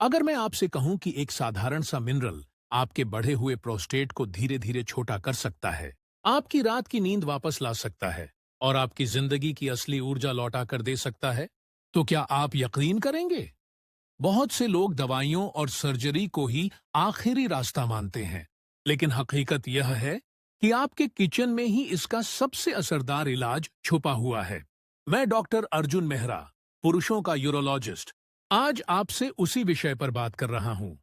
अगर मैं आपसे कहूं कि एक साधारण सा मिनरल आपके बढ़े हुए प्रोस्टेट को धीरे धीरे छोटा कर सकता है, आपकी रात की नींद वापस ला सकता है और आपकी जिंदगी की असली ऊर्जा लौटा कर दे सकता है, तो क्या आप यकीन करेंगे? बहुत से लोग दवाइयों और सर्जरी को ही आखिरी रास्ता मानते हैं, लेकिन हकीकत यह है कि आपके किचन में ही इसका सबसे असरदार इलाज छुपा हुआ है। मैं डॉक्टर अर्जुन मेहरा, पुरुषों का यूरोलॉजिस्ट, आज आपसे उसी विषय पर बात कर रहा हूं।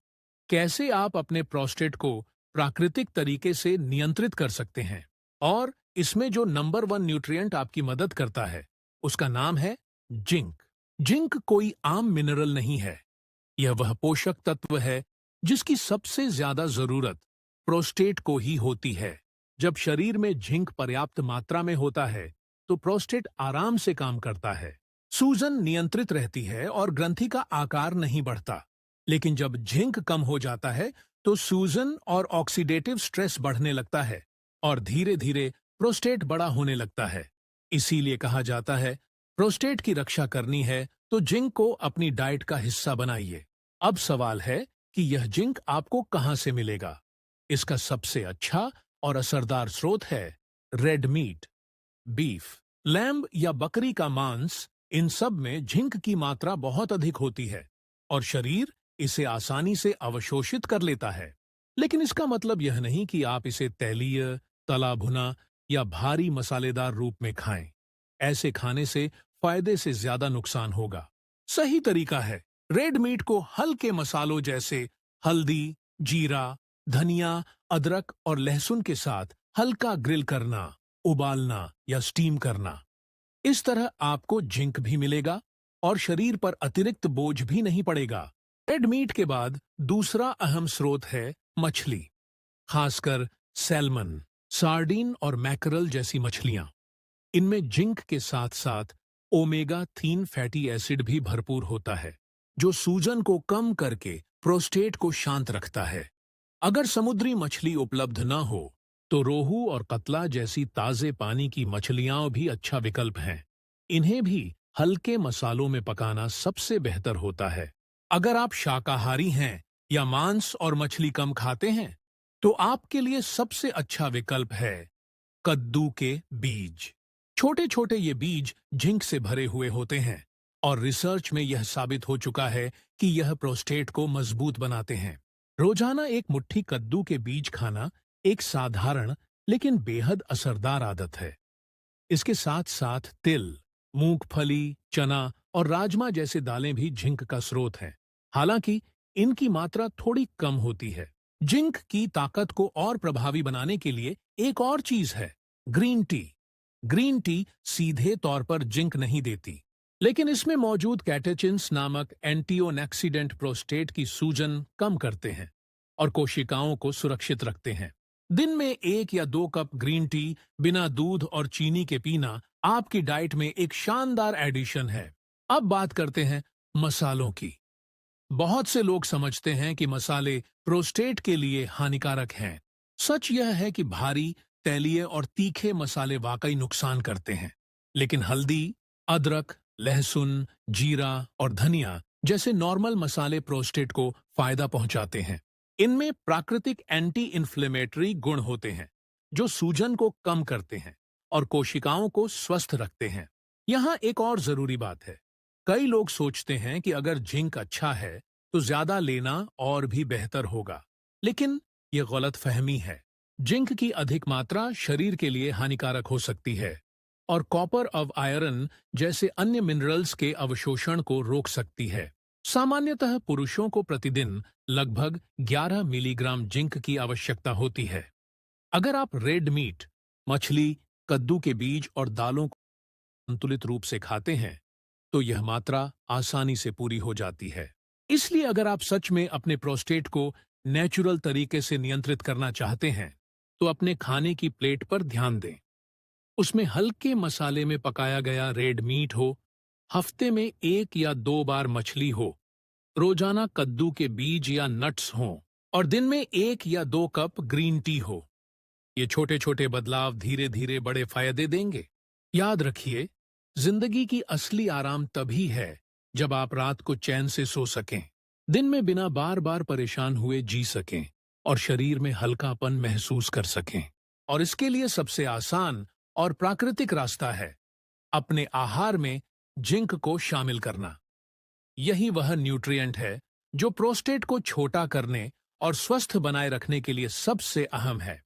कैसे आप अपने प्रोस्टेट को प्राकृतिक तरीके से नियंत्रित कर सकते हैं, और इसमें जो नंबर वन न्यूट्रिएंट आपकी मदद करता है, उसका नाम है जिंक। जिंक कोई आम मिनरल नहीं है। यह वह पोषक तत्व है जिसकी सबसे ज्यादा जरूरत प्रोस्टेट को ही होती है। जब शरीर में जिंक पर्याप्त मात्रा में होता है, तो प्रोस्टेट आराम से काम करता है, सूजन नियंत्रित रहती है और ग्रंथि का आकार नहीं बढ़ता। लेकिन जब जिंक कम हो जाता है, तो सूजन और ऑक्सीडेटिव स्ट्रेस बढ़ने लगता है और धीरे धीरे प्रोस्टेट बड़ा होने लगता है। इसीलिए कहा जाता है, प्रोस्टेट की रक्षा करनी है तो जिंक को अपनी डाइट का हिस्सा बनाइए। अब सवाल है कि यह जिंक आपको कहां से मिलेगा? इसका सबसे अच्छा और असरदार स्रोत है रेड मीट, बीफ, लैम्ब या बकरी का मांस। इन सब में जिंक की मात्रा बहुत अधिक होती है और शरीर इसे आसानी से अवशोषित कर लेता है। लेकिन इसका मतलब यह नहीं कि आप इसे तैलीय, तला भुना या भारी मसालेदार रूप में खाएं। ऐसे खाने से फायदे से ज्यादा नुकसान होगा। सही तरीका है रेड मीट को हल्के मसालों जैसे हल्दी, जीरा, धनिया, अदरक और लहसुन के साथ हल्का ग्रिल करना, उबालना या स्टीम करना। इस तरह आपको जिंक भी मिलेगा और शरीर पर अतिरिक्त बोझ भी नहीं पड़ेगा। रेड मीट के बाद दूसरा अहम स्रोत है मछली, खासकर सैल्मन, सार्डिन और मैकरल जैसी मछलियां। इनमें जिंक के साथ साथ ओमेगा 3 फैटी एसिड भी भरपूर होता है, जो सूजन को कम करके प्रोस्टेट को शांत रखता है। अगर समुद्री मछली उपलब्ध न हो, तो रोहू और कतला जैसी ताजे पानी की मछलियां भी अच्छा विकल्प हैं। इन्हें भी हल्के मसालों में पकाना सबसे बेहतर होता है। अगर आप शाकाहारी हैं या मांस और मछली कम खाते हैं, तो आपके लिए सबसे अच्छा विकल्प है कद्दू के बीज। छोटे छोटे ये बीज जिंक से भरे हुए होते हैं और रिसर्च में यह साबित हो चुका है कि यह प्रोस्टेट को मजबूत बनाते हैं। रोजाना एक मुट्ठी कद्दू के बीज खाना एक साधारण लेकिन बेहद असरदार आदत है। इसके साथ साथ तिल, मूंगफली, चना और राजमा जैसे दालें भी जिंक का स्रोत हैं। हालांकि इनकी मात्रा थोड़ी कम होती है। जिंक की ताकत को और प्रभावी बनाने के लिए एक और चीज है, ग्रीन टी। ग्रीन टी सीधे तौर पर जिंक नहीं देती, लेकिन इसमें मौजूद कैटेचिन्स नामक एंटीओक्सीडेंट प्रोस्टेट की सूजन कम करते हैं और कोशिकाओं को सुरक्षित रखते हैं। दिन में 1 या 2 कप ग्रीन टी बिना दूध और चीनी के पीना आपकी डाइट में एक शानदार एडिशन है। अब बात करते हैं मसालों की। बहुत से लोग समझते हैं कि मसाले प्रोस्टेट के लिए हानिकारक हैं। सच यह है कि भारी, तैलीय और तीखे मसाले वाकई नुकसान करते हैं, लेकिन हल्दी, अदरक, लहसुन, जीरा और धनिया जैसे नॉर्मल मसाले प्रोस्टेट को फायदा पहुंचाते हैं। इनमें प्राकृतिक एंटी इन्फ्लेमेटरी गुण होते हैं, जो सूजन को कम करते हैं और कोशिकाओं को स्वस्थ रखते हैं। यहाँ एक और जरूरी बात है, कई लोग सोचते हैं कि अगर जिंक अच्छा है तो ज्यादा लेना और भी बेहतर होगा, लेकिन यह गलतफहमी है। जिंक की अधिक मात्रा शरीर के लिए हानिकारक हो सकती है और कॉपर ऑफ आयरन जैसे अन्य मिनरल्स के अवशोषण को रोक सकती है। सामान्यतः पुरुषों को प्रतिदिन लगभग 11 मिलीग्राम जिंक की आवश्यकता होती है। अगर आप रेड मीट, मछली, कद्दू के बीज और दालों को संतुलित रूप से खाते हैं, तो यह मात्रा आसानी से पूरी हो जाती है। इसलिए अगर आप सच में अपने प्रोस्टेट को नेचुरल तरीके से नियंत्रित करना चाहते हैं, तो अपने खाने की प्लेट पर ध्यान दें। उसमें हल्के मसाले में पकाया गया रेड मीट हो, हफ्ते में 1 या 2 बार मछली हो, रोजाना कद्दू के बीज या नट्स हों और दिन में 1 या 2 कप ग्रीन टी हो। ये छोटे छोटे बदलाव धीरे धीरे बड़े फायदे देंगे। याद रखिए, जिंदगी की असली आराम तभी है जब आप रात को चैन से सो सकें। दिन में बिना बार बार परेशान हुए जी सकें और शरीर में हल्कापन महसूस कर सकें। और इसके लिए सबसे आसान और प्राकृतिक रास्ता है अपने आहार में जिंक को शामिल करना। यही वह न्यूट्रिएंट है जो प्रोस्टेट को छोटा करने और स्वस्थ बनाए रखने के लिए सबसे अहम है।